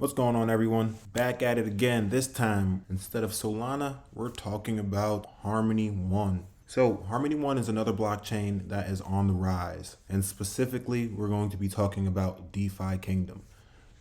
What's going on, everyone? Back at it again. This time, instead of Solana, we're talking about Harmony One. So Harmony One is another blockchain that is on the rise. And specifically, we're going to be talking about DeFi Kingdom.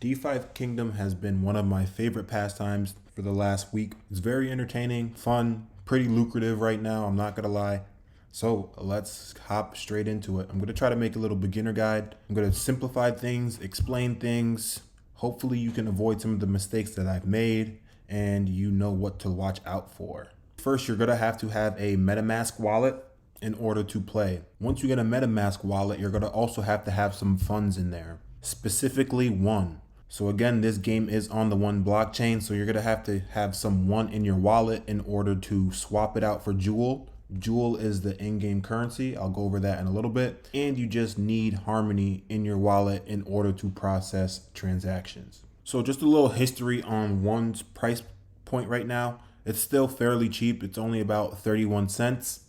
DeFi Kingdom has been one of my favorite pastimes for the last week. It's very entertaining, fun, pretty lucrative right now, I'm not gonna lie. So let's hop straight into it. I'm gonna try to make a little beginner guide. I'm gonna simplify things, explain things. Hopefully you can avoid some of the mistakes that I've made and you know what to watch out for. First, you're gonna have to have a MetaMask wallet in order to play. Once you get a MetaMask wallet, you're gonna also have to have some funds in there, specifically one. So again, this game is on the One blockchain, so you're gonna have to have some one in your wallet in order to swap it out for Jewel. Jewel is the in-game currency. I'll go over that in a little bit. And you just need Harmony in your wallet in order to process transactions. So just a little history on One's price point right now. It's still fairly cheap. It's only about 31 cents.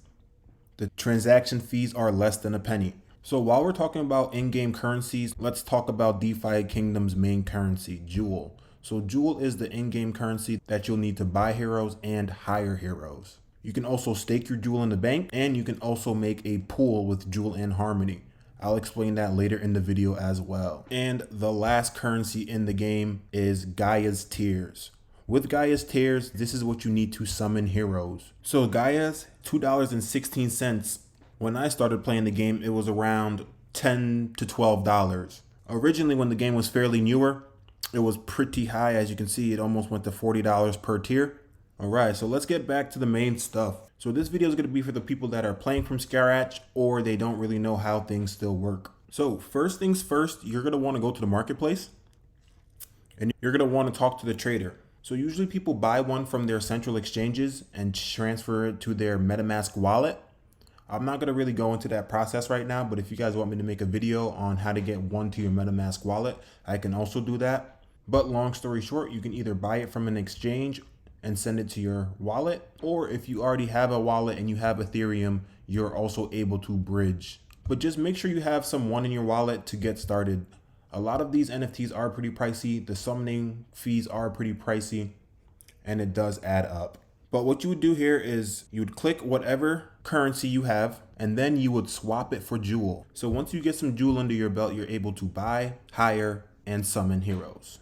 The transaction fees are less than a penny. So while we're talking about in-game currencies, let's talk about DeFi Kingdom's main currency, Jewel. So Jewel is the in-game currency that you'll need to buy heroes and hire heroes. You can also stake your Jewel in the bank, and you can also make a pool with Jewel and Harmony. I'll explain that later in the video as well. And the last currency in the game is Gaia's Tears. With Gaia's Tears, this is what you need to summon heroes. So Gaia's $2.16. When I started playing the game, it was around $10 to $12. Originally, when the game was fairly newer, it was pretty high. As you can see, it almost went to $40 per tier. All right, so let's get back to the main stuff. So this video is going to be for the people that are playing from scratch or they don't really know how things still work. So first things first, you're going to want to go to the marketplace and you're going to want to talk to the trader. So usually people buy one from their central exchanges and transfer it to their MetaMask wallet. I'm not going to really go into that process right now, but if you guys want me to make a video on how to get one to your MetaMask wallet, I can also do that. But long story short, you can either buy it from an exchange and send it to your wallet, or if you already have a wallet and you have Ethereum, you're also able to bridge. But just make sure you have some one in your wallet to get started. A lot of these NFTs are pretty pricey, the summoning fees are pretty pricey, and it does add up. But what you would do here is you would click whatever currency you have, and then you would swap it for Jewel. So once you get some Jewel under your belt, you're able to buy, hire, and summon heroes.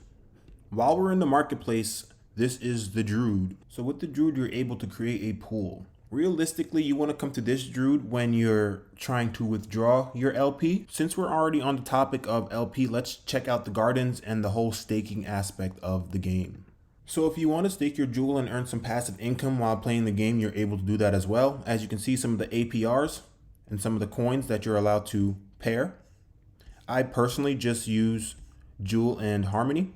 While we're in the marketplace, this is the Druid. So with the Druid, you're able to create a pool. Realistically, you want to come to this Druid when you're trying to withdraw your LP. Since we're already on the topic of LP, let's check out the gardens and the whole staking aspect of the game. So if you want to stake your Jewel and earn some passive income while playing the game, you're able to do that as well. As you can see, some of the APRs and some of the coins that you're allowed to pair. I personally just use Jewel and Harmony.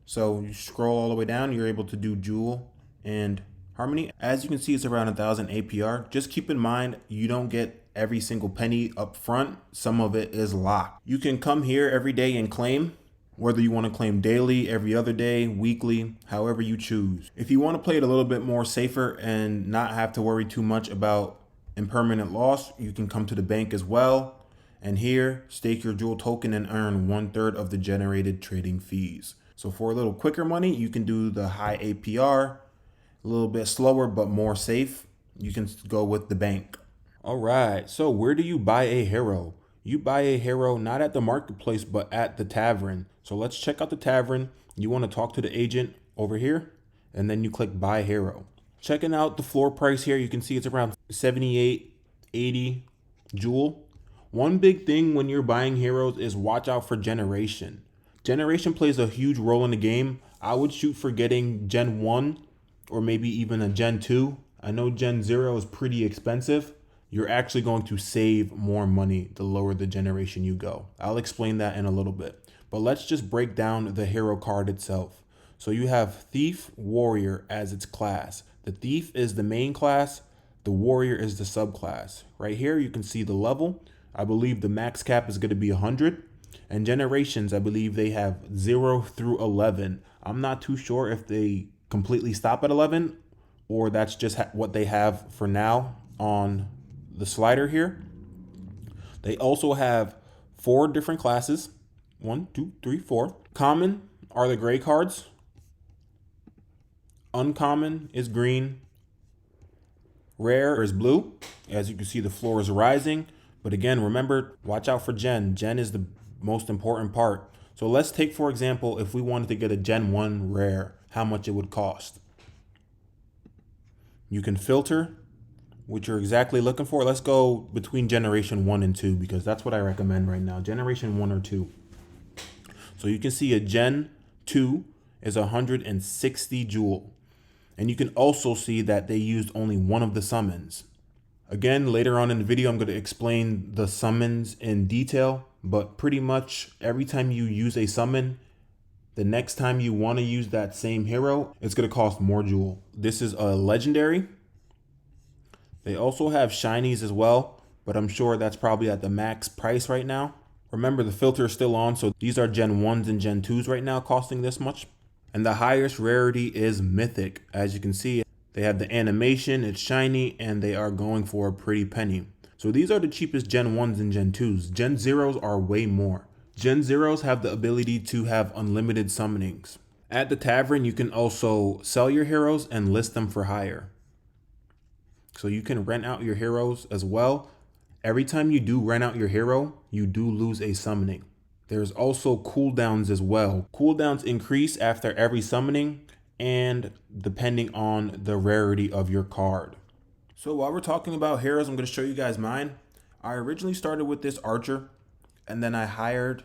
So you scroll all the way down, you're able to do Jewel and Harmony. As you can see, it's around 1,000 APR. Just keep in mind, you don't get every single penny up front. Some of it is locked. You can come here every day and claim, whether you want to claim daily, every other day, weekly, however you choose. If you want to play it a little bit more safer and not have to worry too much about impermanent loss, you can come to the bank as well. And here, stake your Jewel token and earn 1/3 of the generated trading fees. So for a little quicker money, you can do the high APR, a little bit slower, but more safe. You can go with the bank. All right, so where do you buy a hero? You buy a hero not at the marketplace, but at the tavern. So let's check out the tavern. You want to talk to the agent over here, and then you click buy hero. Checking out the floor price here, you can see it's around 78, 80 Jewel. One big thing when you're buying heroes is watch out for generation. Generation plays a huge role in the game. I would shoot for getting Gen 1 or maybe even a Gen 2. I know Gen 0 is pretty expensive. You're actually going to save more money the lower the generation you go. I'll explain that in a little bit. But let's just break down the hero card itself. So you have Thief, Warrior as its class. The Thief is the main class. The Warrior is the subclass. Right here you can see the level. I believe the max cap is going to be 100. And generations, I believe they have 0 through 11. I'm not too sure if they completely stop at 11 or that's just what they have for now on the slider here. They also have 4 different classes. 1, 2, 3, 4. Common are the gray cards. Uncommon is green. Rare is blue. As you can see, the floor is rising. But again, remember, watch out for Gen. Gen is the most important part. So let's take, for example, if we wanted to get a Gen 1 rare, how much it would cost. You can filter what you're exactly looking for. Let's go between generation 1 and 2 because that's what I recommend right now. Generation 1 or 2. So you can see a Gen 2 is 160 jewel. And you can also see that they used only one of the summons. Again, later on in the video, I'm going to explain the summons in detail, but pretty much every time you use a summon, the next time you want to use that same hero, it's going to cost more jewel. This is a legendary. They also have shinies as well, but I'm sure that's probably at the max price right now. Remember, the filter is still on, so these are Gen 1s and Gen 2s right now costing this much. And the highest rarity is Mythic. As you can see, they have the animation, it's shiny, and they are going for a pretty penny. So these are the cheapest Gen 1s and Gen 2s. Gen 0s are way more. Gen 0s have the ability to have unlimited summonings. At the tavern, you can also sell your heroes and list them for hire. So you can rent out your heroes as well. Every time you do rent out your hero, you do lose a summoning. There's also cooldowns as well. Cooldowns increase after every summoning and depending on the rarity of your card. So while we're talking about heroes, I'm going to show you guys mine. I originally started with this archer and then I hired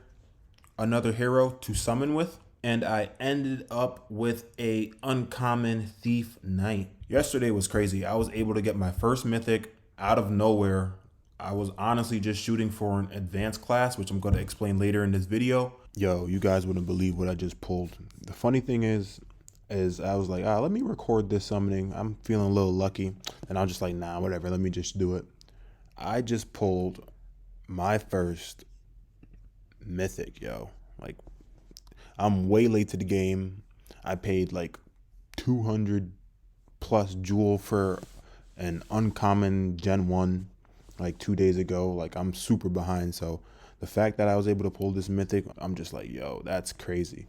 another hero to summon with, and I ended up with a uncommon thief knight. Yesterday was crazy. I was able to get my first mythic out of nowhere. I was honestly just shooting for an advanced class, which I'm going to explain later in this video. Yo, you guys wouldn't believe what I just pulled. The funny thing is I was like, let me record this summoning. I'm feeling a little lucky. And I was just like, nah, whatever. Let me just do it. I just pulled my first mythic, yo. Like, I'm way late to the game. I paid like 200 plus jewel for an uncommon Gen 1 like 2 days ago. Like, I'm super behind. So the fact that I was able to pull this mythic, I'm just like, yo, that's crazy.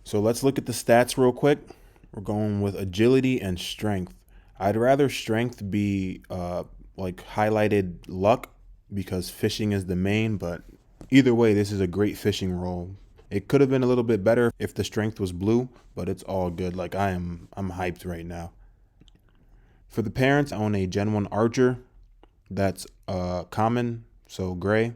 So let's look at the stats real quick. We're going with agility and strength. I'd rather strength be like highlighted luck because fishing is the main, but either way, this is a great fishing roll. It could have been a little bit better if the strength was blue, but it's all good. Like, I'm hyped right now. For the parents, I own a Gen 1 archer. That's common, so gray.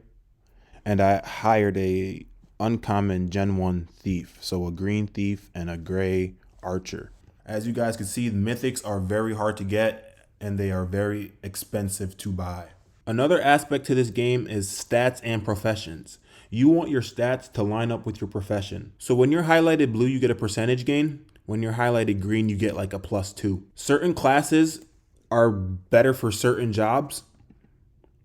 And I hired a uncommon Gen 1 thief, so a green thief and a gray archer. As you guys can see, the mythics are very hard to get and they are very expensive to buy. Another aspect to this game is stats and professions. You want your stats to line up with your profession. So when you're highlighted blue, you get a percentage gain. When you're highlighted green, you get like a +2. Certain classes are better for certain jobs.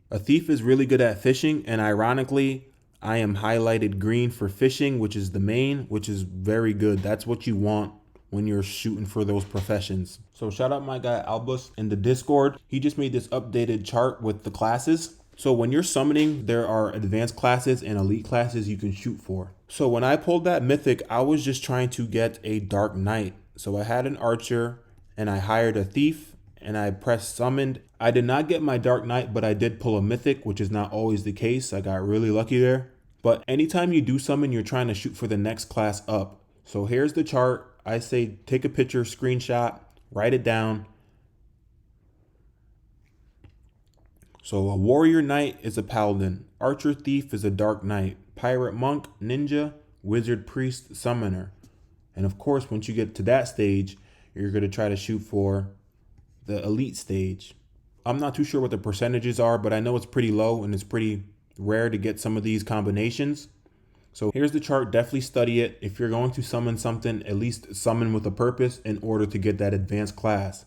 A thief is really good at fishing, and ironically, I am highlighted green for fishing, which is the main, which is very good. That's what you want when you're shooting for those professions. So shout out my guy Albus in the Discord. He just made this updated chart with the classes. So when you're summoning, there are advanced classes and elite classes you can shoot for. So when I pulled that mythic, I was just trying to get a dark knight. So I had an archer and I hired a thief and I pressed summoned. I did not get my dark knight, but I did pull a mythic, which is not always the case. I got really lucky there. But anytime you do summon, you're trying to shoot for the next class up. So here's the chart. I say take a picture, screenshot, write it down. So a warrior knight is a paladin, archer thief is a dark knight, pirate monk, ninja, wizard priest, summoner. And of course, once you get to that stage, you're going to try to shoot for the elite stage. I'm not too sure what the percentages are, but I know it's pretty low and it's pretty rare to get some of these combinations. So here's the chart. Definitely study it. If you're going to summon something, at least summon with a purpose in order to get that advanced class.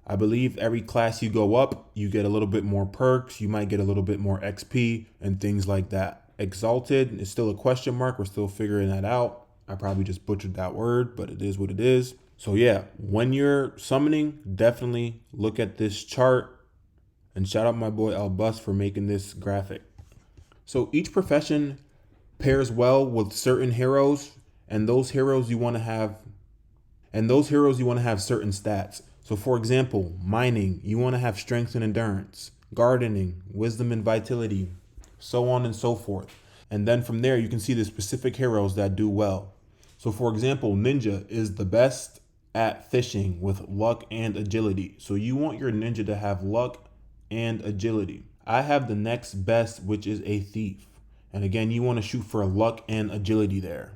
I believe every class you go up, you get a little bit more perks. You might get a little bit more XP and things like that. Exalted is still a question mark. We're still figuring that out. I probably just butchered that word, but it is what it is. So yeah, when you're summoning, definitely look at this chart. And shout out my boy Albus for making this graphic. So each profession pairs well with certain heroes. And those heroes you want to have certain stats. So for example, mining, you want to have strength and endurance, gardening, wisdom and vitality, so on and so forth. And then from there, you can see the specific heroes that do well. So for example, ninja is the best at fishing with luck and agility. So you want your ninja to have luck and agility. I have the next best, which is a thief. And again, you want to shoot for luck and agility there.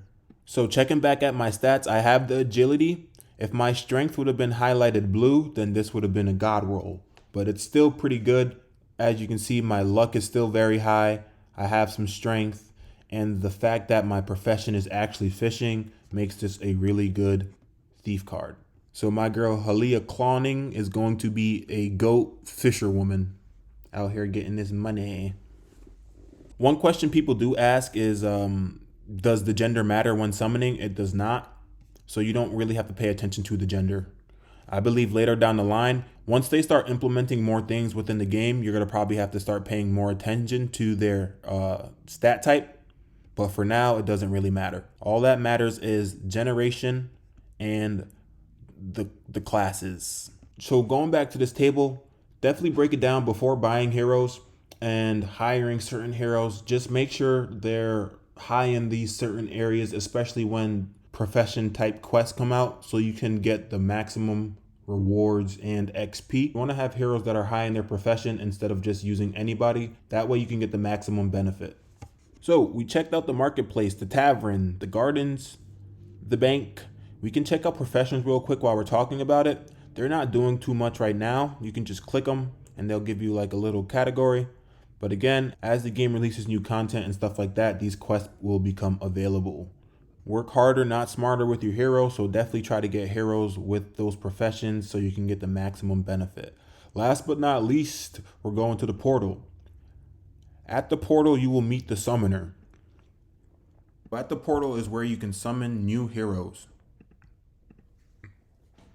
So checking back at my stats, I have the agility. If my strength would have been highlighted blue, then this would have been a god roll. But it's still pretty good. As you can see, my luck is still very high. I have some strength. And the fact that my profession is actually fishing makes this a really good thief card. So my girl Halia Cloning is going to be a goat fisherwoman out here getting this money. One question people do ask is, does the gender matter when summoning? It does not. So you don't really have to pay attention to the gender. I believe later down the line, once they start implementing more things within the game, you're going to probably have to start paying more attention to their stat type. But for now, it doesn't really matter. All that matters is generation and the classes. So going back to this table, definitely break it down before buying heroes and hiring certain heroes. Just make sure they're high in these certain areas, especially when profession type quests come out, so you can get the maximum rewards and XP. You want to have heroes that are high in their profession instead of just using anybody. That way you can get the maximum benefit. So we checked out the marketplace, the tavern, the gardens, the bank. We can check out professions real quick while we're talking about it. They're not doing too much right now. You can just click them and they'll give you like a little category. But again, as the game releases new content and stuff like that, these quests will become available. Work harder, not smarter with your heroes. So definitely try to get heroes with those professions so you can get the maximum benefit. Last but not least, we're going to the portal. At the portal, you will meet the summoner. At the portal is where you can summon new heroes.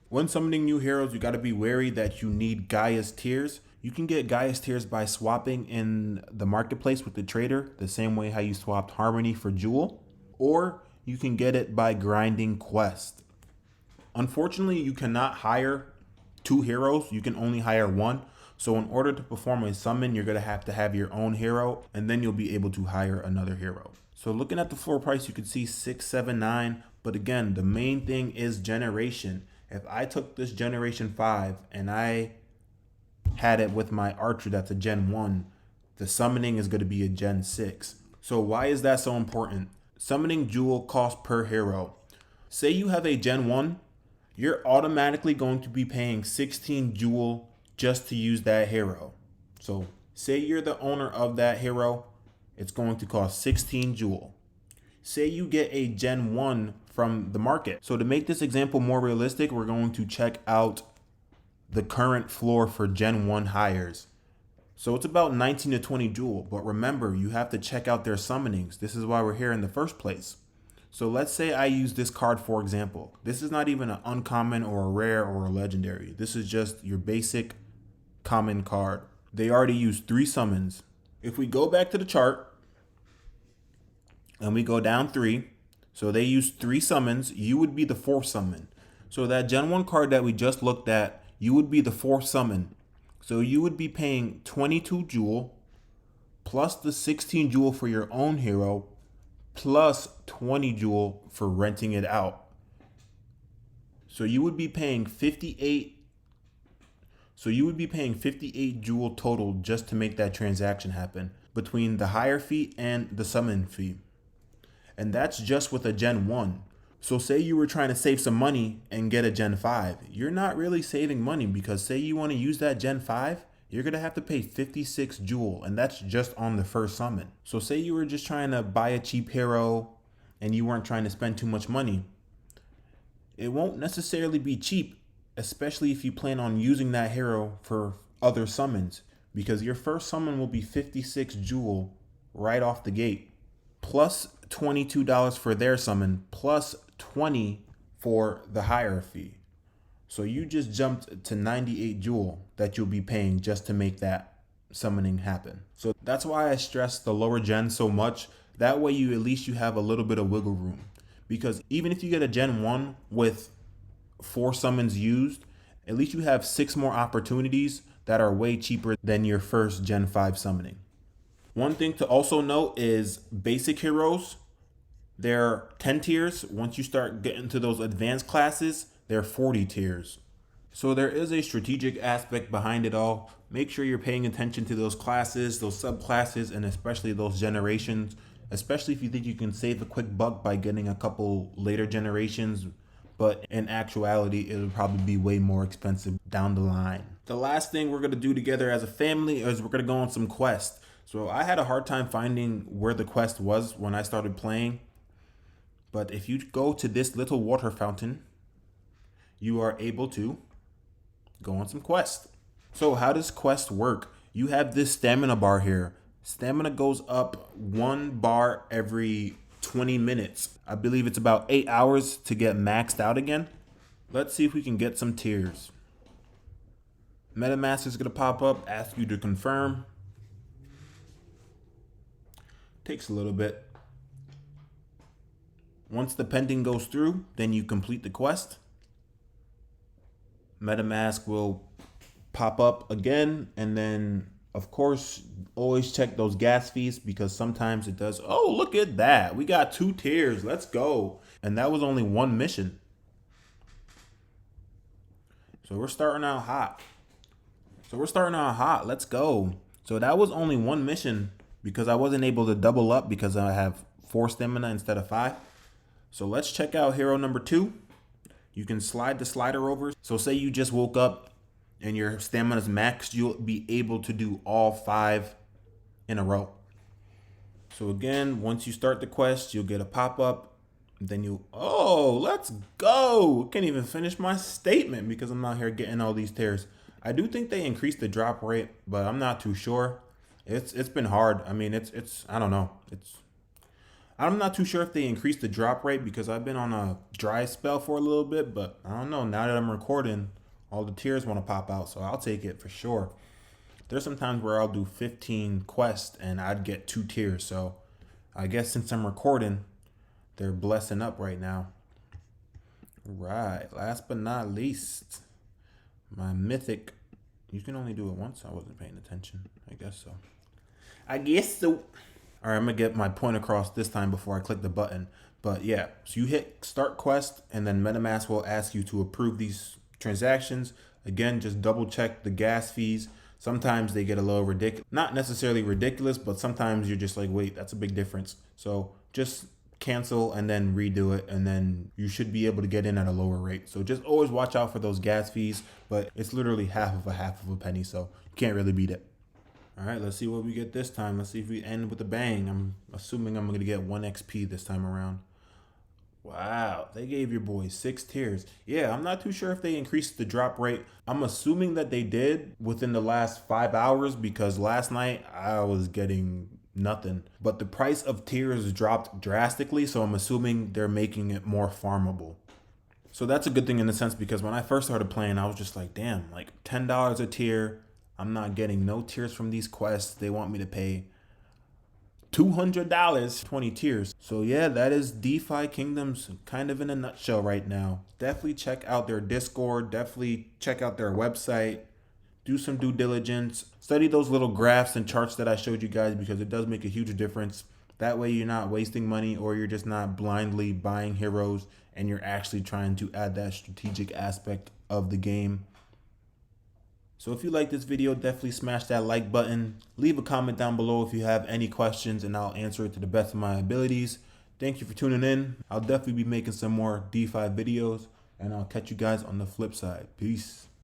When summoning new heroes, you got to be wary that you need Gaia's Tears. You can get Gaia's Tears by swapping in the marketplace with the trader, the same way how you swapped Harmony for Jewel. Or you can get it by grinding quest. Unfortunately, you cannot hire 2 heroes. You can only hire 1. So in order to perform a summon, you're going to have your own hero, and then you'll be able to hire another hero. So looking at the floor price, you can see 679. But again, the main thing is generation. If I took this generation 5 and I had it with my archer that's a gen 1, the summoning is going to be a gen 6. So why is that so important? Summoning jewel cost per hero. Say you have a gen 1, you're automatically going to be paying 16 jewel just to use that hero. So say you're the owner of that hero, it's going to cost 16 jewel. Say you get a gen 1 from the market. So to make this example more realistic, we're going to check out the current floor for gen 1 hires. So it's about 19 to 20 jewel, but remember, you have to check out their summonings. This is why we're here in the first place. So let's say I use this card for example. This is not even an uncommon or a rare or a legendary. This is just your basic common card. They already used 3 summons. If we go back to the chart and we go down 3, so they used 3 summons, you would be the 4th summon. So that gen 1 card that we just looked at, you would be the 4th summon. So you would be paying 22 jewel plus the 16 jewel for your own hero plus 20 jewel for renting it out. So you would be paying 58 jewel total just to make that transaction happen between the hire fee and the summon fee. And that's just with a gen 1. So say you were trying to save some money and get a gen 5. You're not really saving money because say you want to use that gen 5, you're going to have to pay 56 jewel, and that's just on the first summon. So say you were just trying to buy a cheap hero and you weren't trying to spend too much money. It won't necessarily be cheap, especially if you plan on using that hero for other summons, because your first summon will be 56 jewel right off the gate, plus $22 for their summon, plus 20 for the hire fee. So you just jumped to 98 jewel that you'll be paying just to make that summoning happen. So that's why I stress the lower gen so much. That way you at least you have a little bit of wiggle room, because even if you get a Gen 1 with 4 summons used, at least you have 6 more opportunities that are way cheaper than your first Gen 5 summoning. One thing to also note is basic heroes. They're 10 tiers. Once you start getting to those advanced classes, they're 40 tiers. So there is a strategic aspect behind it all. Make sure you're paying attention to those classes, those subclasses, and especially those generations, especially if you think you can save a quick buck by getting a couple later generations, but in actuality, it'll probably be way more expensive down the line. The last thing we're gonna do together as a family is we're gonna go on some quests. So I had a hard time finding where the quest was when I started playing, but if you go to this little water fountain, you are able to go on some quests. So how does quest work? You have this stamina bar here. Stamina goes up 1 bar every 20 minutes. I believe it's about 8 hours to get maxed out again. Let's see if we can get some tiers. MetaMask is gonna pop up, ask you to confirm. Takes a little bit. Once the pending goes through, then you complete the quest. MetaMask will pop up again, and then of course always check those gas fees, because sometimes it does. Oh, look at that, we got 2 tiers, let's go. And that was only 1 mission, so we're starting out hot. Let's go. So that was only 1 mission because I wasn't able to double up because I have 4 stamina instead of 5. So let's check out hero number 2. You can slide the slider over. So say you just woke up and your stamina is maxed, you'll be able to do all 5 in a row. So again, once you start the quest, you'll get a pop-up. Then oh, let's go. Can't even finish my statement because I'm out here getting all these tiers. I do think they increased the drop rate, but I'm not too sure. It's been hard. I mean, I don't know. I'm not too sure if they increased the drop rate because I've been on a dry spell for a little bit, but I don't know. Now that I'm recording, all the tiers want to pop out, so I'll take it for sure. There's some times where I'll do 15 quests and I'd get 2 tiers, so I guess since I'm recording, they're blessing up right now. Right, last but not least, my Mythic. You can only do it once. I wasn't paying attention. I guess so. All right, I'm gonna get my point across this time before I click the button. But yeah, so you hit start quest and then MetaMask will ask you to approve these transactions. Again, just double check the gas fees. Sometimes they get a little ridiculous, not necessarily ridiculous, but sometimes you're just like, wait, that's a big difference. So just cancel and then redo it, and then you should be able to get in at a lower rate. So just always watch out for those gas fees, but it's literally half of a penny, so you can't really beat it. All right, let's see what we get this time. Let's see if we end with a bang. I'm assuming I'm going to get 1 XP this time around. Wow, they gave your boy 6 tiers. Yeah, I'm not too sure if they increased the drop rate. I'm assuming that they did within the last 5 hours because last night I was getting nothing. But the price of tiers dropped drastically, so I'm assuming they're making it more farmable. So that's a good thing in a sense, because when I first started playing, I was just like, damn, like $10 a tier. I'm not getting no tiers from these quests. They want me to pay $200, 20 tiers. So yeah, that is DeFi Kingdoms kind of in a nutshell right now. Definitely check out their Discord. Definitely check out their website. Do some due diligence. Study those little graphs and charts that I showed you guys, because it does make a huge difference. That way you're not wasting money, or you're just not blindly buying heroes, and you're actually trying to add that strategic aspect of the game. So if you like this video, definitely smash that like button. Leave a comment down below if you have any questions, and I'll answer it to the best of my abilities. Thank you for tuning in. I'll definitely be making some more DeFi videos, and I'll catch you guys on the flip side. Peace.